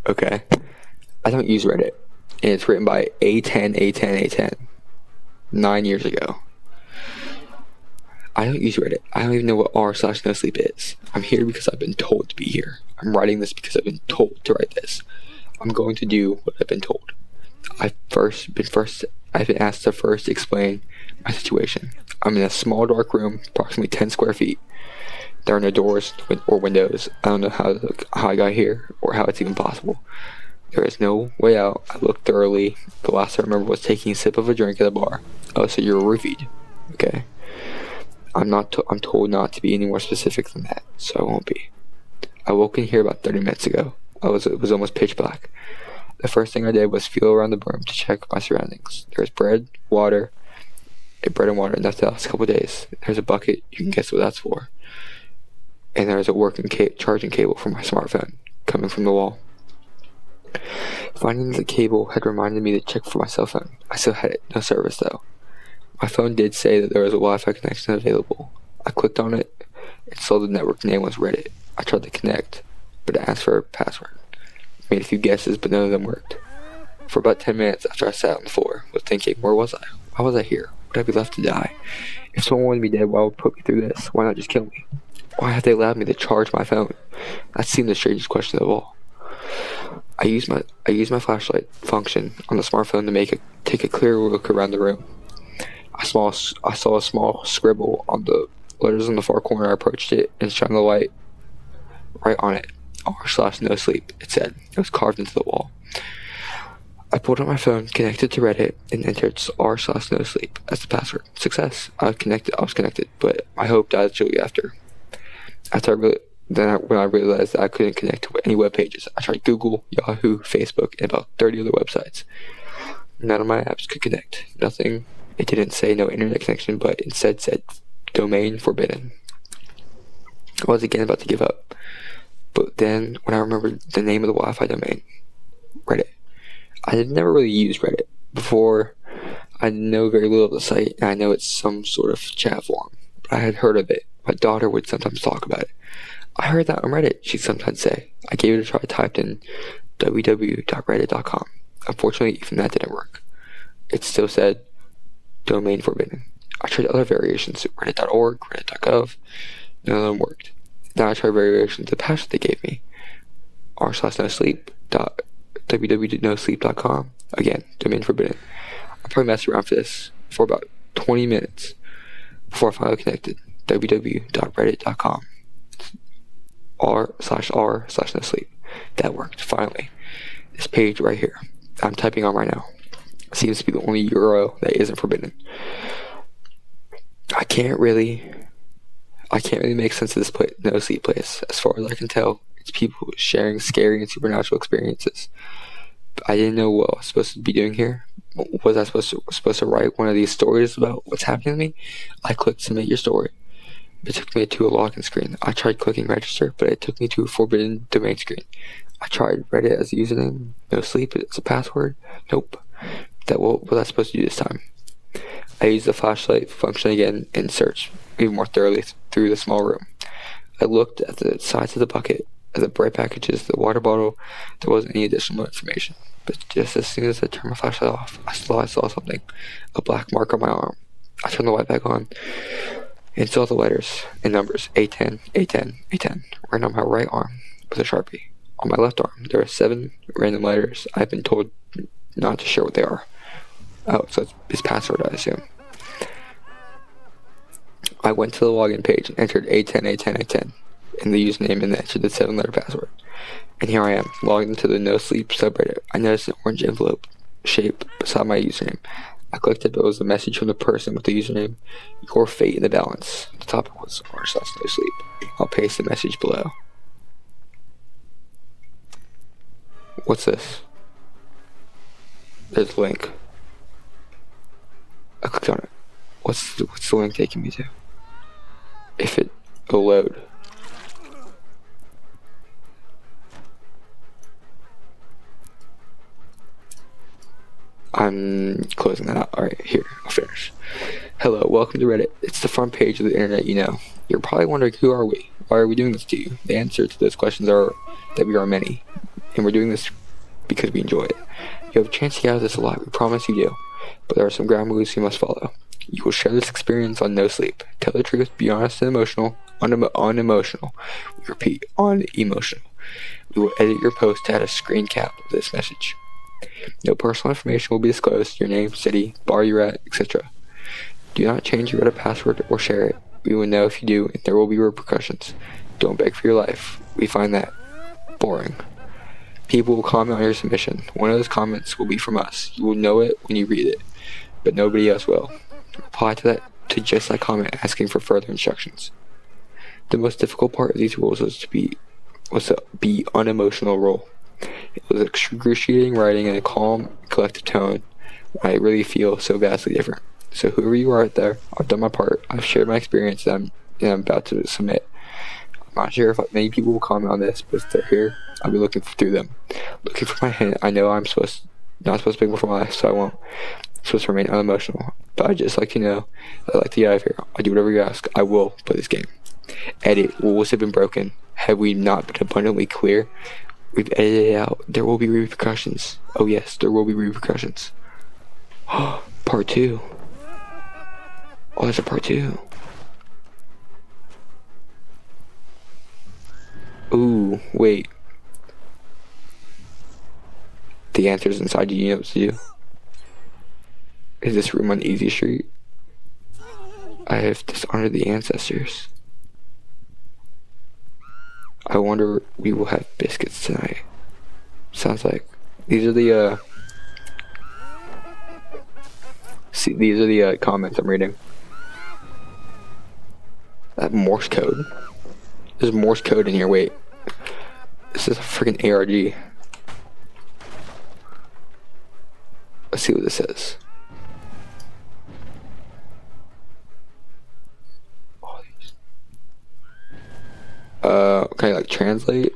Okay. I don't use Reddit. And it's written by A10 9 years ago. I don't use Reddit. I don't even know what r/no sleep is. I'm here because I've been told to be here. I'm writing this because I've been told to write this. I'm going to do what I've been told. I've been asked to first explain my situation. I'm in a small dark room, approximately 10 square feet. There are no doors or windows. I don't know how I got here or how it's even possible. There is no way out. I looked thoroughly. The last I remember was taking a sip of a drink at a bar. Oh, so you're roofied. Okay. I'm told not to be any more specific than that, so I won't be. I woke in here about 30 minutes ago. It was almost pitch black. The first thing I did was feel around the room to check my surroundings. There's bread and water, enough to last a couple days. There's a bucket. You can guess what that's for. And there's a working charging cable for my smartphone coming from the wall. Finding the cable had reminded me to check for my cell phone. I still had it. No service though. My phone did say that there was a Wi-Fi connection available. I clicked on it and saw the network name was Reddit. I tried to connect, but it asked for a password. Made a few guesses, but none of them worked. For about 10 minutes after I sat on the floor, was thinking, where was I? Why was I here? Would I be left to die? If someone wanted me dead, why would put me through this? Why not just kill me? Why have they allowed me to charge my phone? That seemed the strangest question of all. I used my flashlight function on the smartphone to take a clear look around the room. I saw a small scribble on the letters in the far corner. I approached it and shined the light right on it. r/no sleep, it said. It was carved into the wall. I pulled out my phone, connected to Reddit, and entered r/no sleep as the password. Success. I was connected, but my hope died shortly after. When I realized that I couldn't connect to any web pages, I tried Google, Yahoo, Facebook, and about 30 other websites. None of my apps could connect. Nothing. It didn't say no internet connection, but instead said domain forbidden. I was again about to give up. But then, when I remembered the name of the Wi-Fi domain, Reddit. I had never really used Reddit before. I know very little of the site, and I know it's some sort of chat forum. But I had heard of it. My daughter would sometimes talk about it. I heard that on Reddit, she'd sometimes say. I gave it a try, typed in www.reddit.com. Unfortunately, even that didn't work. It still said domain forbidden. I tried other variations, reddit.org, reddit.gov. None of them worked. Then I tried variations of the password they gave me. r/no sleep. www.nosleep.com. Again, domain forbidden. I probably messed around for this for about 20 minutes before I finally connected. www.reddit.com. r/no sleep. That worked, finally. This page right here, I'm typing on right now, seems to be the only URL that isn't forbidden. I can't really make sense of this no sleep place. As far as I can tell, it's people sharing scary and supernatural experiences. But I didn't know what I was supposed to be doing here. Was I supposed to write one of these stories about what's happening to me? I clicked submit your story. It took me to a login screen. I tried clicking register, but it took me to a forbidden domain screen. I tried Reddit as a username, no sleep as a password. Nope. What was I supposed to do this time? I used the flashlight function again and searched even more thoroughly through the small room. I looked at the sides of the bucket, at the bread packages, the water bottle. There wasn't any additional information. But just as soon as I turned my flashlight off, I saw something, a black mark on my arm. I turned the light back on and saw the letters and numbers A10, A10, A10 right on my right arm with a Sharpie. On my left arm, there are 7 random letters. I've been told not to share what they are. Oh, so it's his password, I assume. I went to the login page and entered A10, A10, A10 in the username and entered the 7-letter password. And here I am, logged into the No Sleep subreddit. I noticed an orange envelope shape beside my username. I clicked it, but it was a message from the person with the username, your fate in the balance. The topic was r/no sleep. I'll paste the message below. What's this? There's a link. I clicked on it. What's the link taking me to? If it'll load. I'm closing that out. Alright, here, I'll finish. Hello, welcome to Reddit. It's the front page of the internet, you know. You're probably wondering, who are we? Why are we doing this to you? The answer to those questions are that we are many. And we're doing this because we enjoy it. You have a chance to get out of this a lot, we promise you do. But there are some ground rules you must follow. You will share this experience on no sleep. Tell the truth, be honest and emotional. Unemotional. We repeat, unemotional. We will edit your post to add a screen cap of this message. No personal information will be disclosed, your name, city, bar you're at, etc. Do not change your Reddit password or share it. We will know if you do, and there will be repercussions. Don't beg for your life. We find that boring. People will comment on your submission. One of those comments will be from us. You will know it when you read it, but nobody else will. Reply to just that comment asking for further instructions. The most difficult part of these rules was to be unemotional rule. It was excruciating writing in a calm, collective tone when I really feel so vastly different. So whoever you are out there, I've done my part. I've shared my experience and I'm about to submit. I'm not sure if many people will comment on this, but if they're here, I'll be looking through them. Looking for my hint. I know I'm not supposed to speak before my life, so I won't. I'm supposed to remain unemotional. But I just like to know, I'd like to get out of here. I'll do whatever you ask. I will play this game. Edit. Rules have been broken. Have we not been abundantly clear? We've edited it out. There will be repercussions. Oh yes, there will be repercussions. Part 2. Oh, there's a part 2. Ooh, wait. The answer's inside you. You know what to do. Is this room on Easy Street? I have dishonored the ancestors. I wonder we will have biscuits tonight. Sounds like these are the comments I'm reading. That Morse code. There's Morse code in here. Wait, this is a freaking ARG. Let's see what this says. Can I like translate?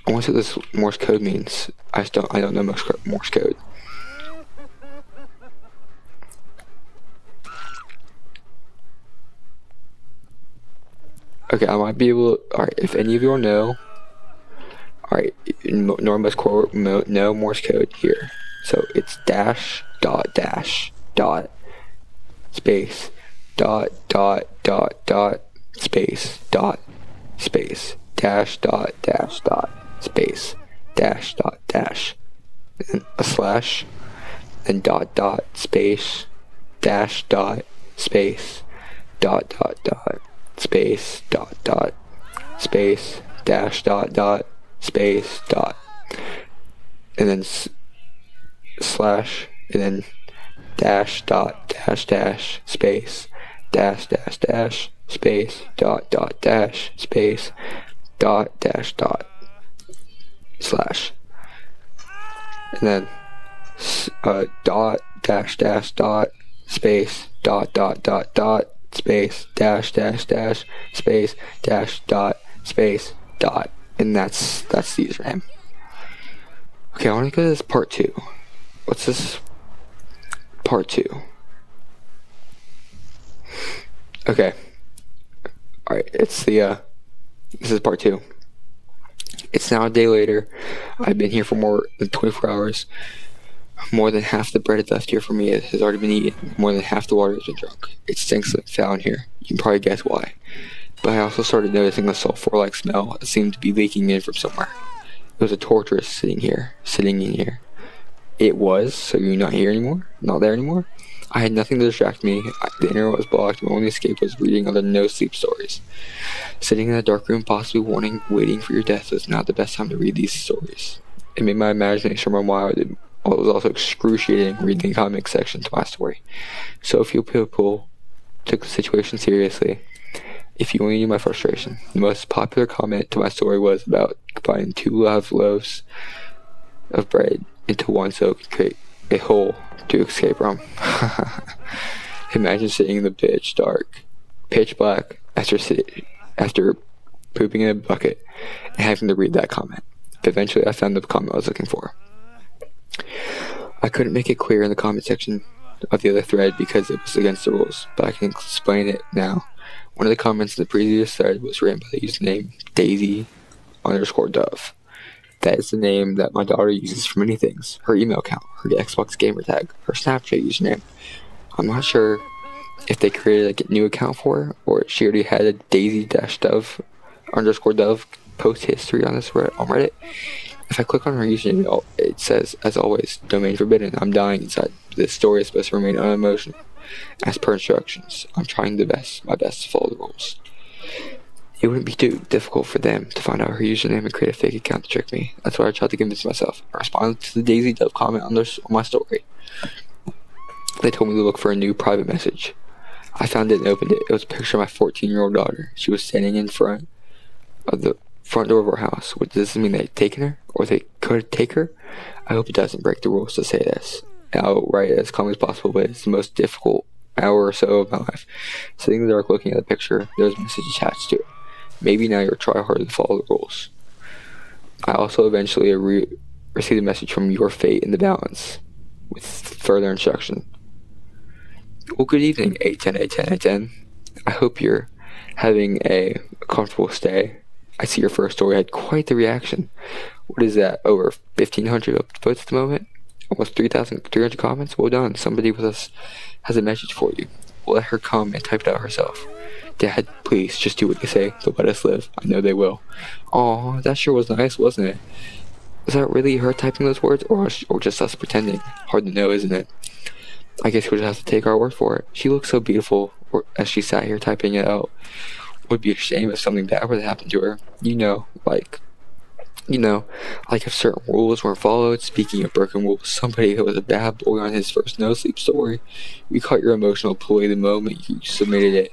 I want to see what this Morse code means. I don't know Morse code. Okay, I might be able to, alright, if any of you all know, alright, Norma's quote, no Morse code here. So it's dash, dot, space, dot, space, dash, space, dash, and a slash, and dot, space, dash, space, dot, space, space, dash, space, and then slash, and then dash, space, space, space, slash, and then space, space, space, space, and that's the username. Okay, I want to go to this part 2. What's this? Part 2. Okay. Alright, it's this is part 2. It's now a day later. I've been here for more than 24 hours. More than half the bread left here for me has already been eaten. More than half the water has been drunk. It stinks like foul in here. You can probably guess why. But I also started noticing a sulfur-like smell that seemed to be leaking in from somewhere. It was a tortoise sitting in here. It was, so you're not here anymore? Not there anymore? I had nothing to distract me. The internet was blocked. My only escape was reading other no-sleep stories. Sitting in a dark room, possibly waiting for your death was not the best time to read these stories. It made my imagination run wild. It was also excruciating reading the comic section to my story. So few people took the situation seriously. If you only knew my frustration. The most popular comment to my story was about combining 2 loaves of bread into one so it could create a hole to escape from. Imagine sitting in the pitch black, after pooping in a bucket and having to read that comment. Eventually I found the comment I was looking for. I couldn't make it clear in the comment section of the other thread because it was against the rules, but I can explain it now. One of the comments in the previous thread was written by the username Daisy_Dove. That is the name that my daughter uses for many things. Her email account, her Xbox gamer tag, her Snapchat username. I'm not sure if they created a new account for her, or she already had a Daisy_Dove post history on Reddit. If I click on her username, it says, as always, domain forbidden. I'm dying inside. This story is supposed to remain unemotional. As per instructions, I'm trying my best to follow the rules. It wouldn't be too difficult for them to find out her username and create a fake account to trick me. That's what I tried to convince myself. I responded to the Daisy Dove comment on my story. They told me to look for a new private message. I found it and opened it. It was a picture of my 14-year-old daughter. She was standing in front of the front door of our house. What does this mean? They've taken her? Or they could take her? I hope it doesn't break the rules to say this. I'll write it as calmly as possible, but it's the most difficult hour or so of my life. Sitting in the dark looking at the picture, there's a message attached to it. Maybe now you'll try harder to follow the rules. I also eventually received a message from Your Fate in the Balance with further instruction. Well, good evening, 810. I hope you're having a comfortable stay. I see your first story had quite the reaction. What is that, over 1,500 votes at the moment? Almost 3,300 comments? Well done. Somebody with us has a message for you. We'll let her come and type it out herself. Dad, please, just do what they say. They'll let us live. I know they will. Aw, that sure was nice, wasn't it? Was that really her typing those words, or just us pretending? Hard to know, isn't it? I guess we'll just have to take our word for it. She looks so beautiful as she sat here typing it out. Would be a shame if something bad were to happen to her. Like if certain rules weren't followed. Speaking of broken rules, somebody who was a bad boy on his first no sleep story. We caught your emotional play the moment you submitted it.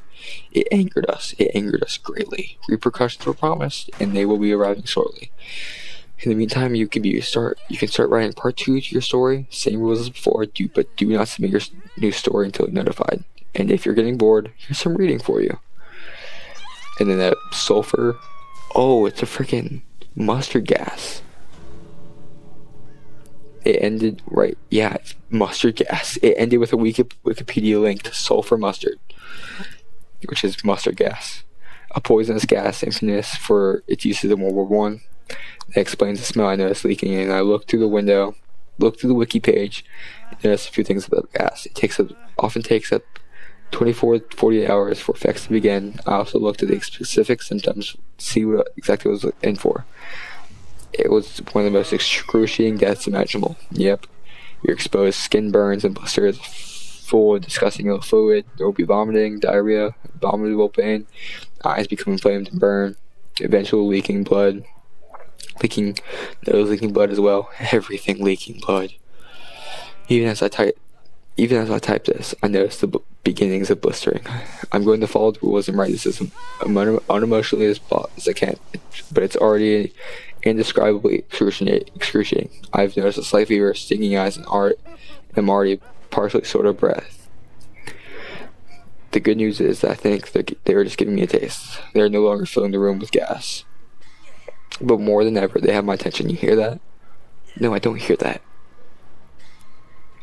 It angered us. It angered us greatly. Repercussions were promised, and they will be arriving shortly. In the meantime, you can start writing part 2 to your story. Same rules as before, but do not submit your new story until notified. And if you're getting bored, here's some reading for you. And then that sulfur. Oh, it's a freaking mustard gas. It ended right. Yeah, it's mustard gas. It ended with a Wikipedia link to sulfur mustard, which is mustard gas, a poisonous gas infamous for its uses in World War One. That explains the smell I noticed leaking in. I looked through the window, looked through the wiki page, and noticed a few things about the gas. It often takes up 24 to 48 hours for effects to begin. I also looked at the specific symptoms to see what exactly was in for. It was one of the most excruciating deaths imaginable. Yep. You're exposed, skin burns and blisters full of disgusting yellow fluid. There will be vomiting, diarrhea, abominable pain, eyes become inflamed and burn, eventual leaking blood, leaking blood as well. Everything leaking blood. Even as I type this, I noticed the beginnings of blistering. I'm going to follow the rules and write this as unemotionally as I can, but it's already indescribably excruciating. I've noticed a slight fever, stinging eyes, and I'm already partially short of breath. The good news is that I think they were just giving me a taste. They're no longer filling the room with gas. But more than ever, they have my attention. You hear that? No, I don't hear that.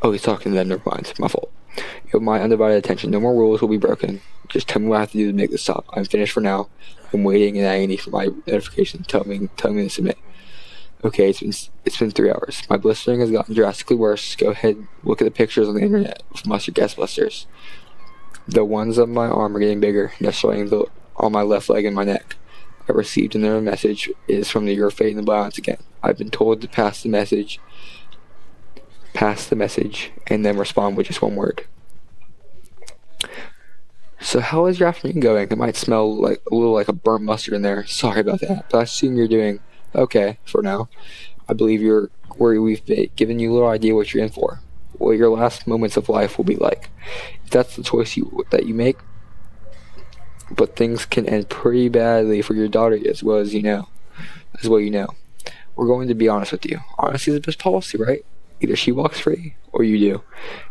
Oh, he's talking to them. Never mind. My fault. You have my undivided attention. No more rules will be broken. Just tell me what I have to do to make this stop. I'm finished for now. I'm waiting in agony for my notification. Tell me to submit. Okay, it's been 3 hours. My blistering has gotten drastically worse. Go ahead, look at the pictures on the internet of mustard gas blisters. The ones on my arm are getting bigger. They're starting on my left leg and my neck. I received another message. It is from the Your Fate in the Balance again. I've been told to pass the message, and then respond with just one word. So how is your afternoon going? It might smell like a little like a burnt mustard in there. Sorry about that, but I assume you're doing okay for now. I believe we've given you a little idea what you're in for, what your last moments of life will be like. If that's the choice that you make, but things can end pretty badly for your daughter as well you know. We're going to be honest with you. Honesty is the best policy, right? Either she walks free or you do.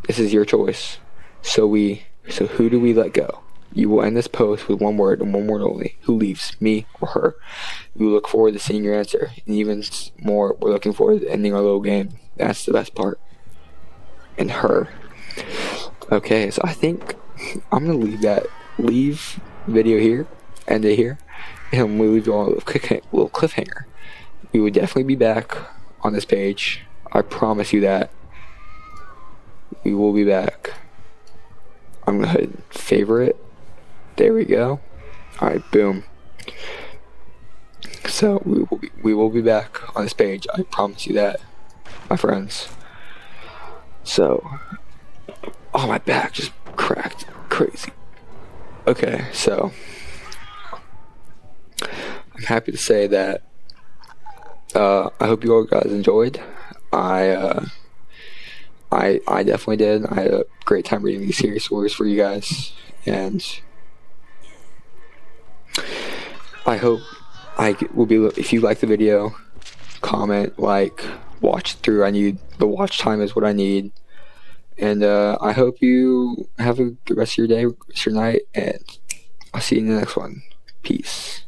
This is your choice. So who do we let go? You will end this post with one word and one word only. Who leaves, me or her? We look forward to seeing your answer. And even more, we're looking forward to ending our little game. That's the best part. and her. Okay, so I think I'm gonna leave video here, end it here, and we'll leave you all a little cliffhanger. We will definitely be back on this page. I promise you that. We will be back. I'm gonna hit favorite. There we go. Alright, boom. So we will be back on this page. I promise you that, my friends. So, oh, my back just cracked. Crazy. Okay, so I'm happy to say that I hope you all guys enjoyed. I definitely did. I had a great time reading these series stories for you guys, and I hope I will be. If you like the video, comment, like, watch through. I need the watch time is what I need, and I hope you have a good rest of your day, rest of your night, and I'll see you in the next one. Peace.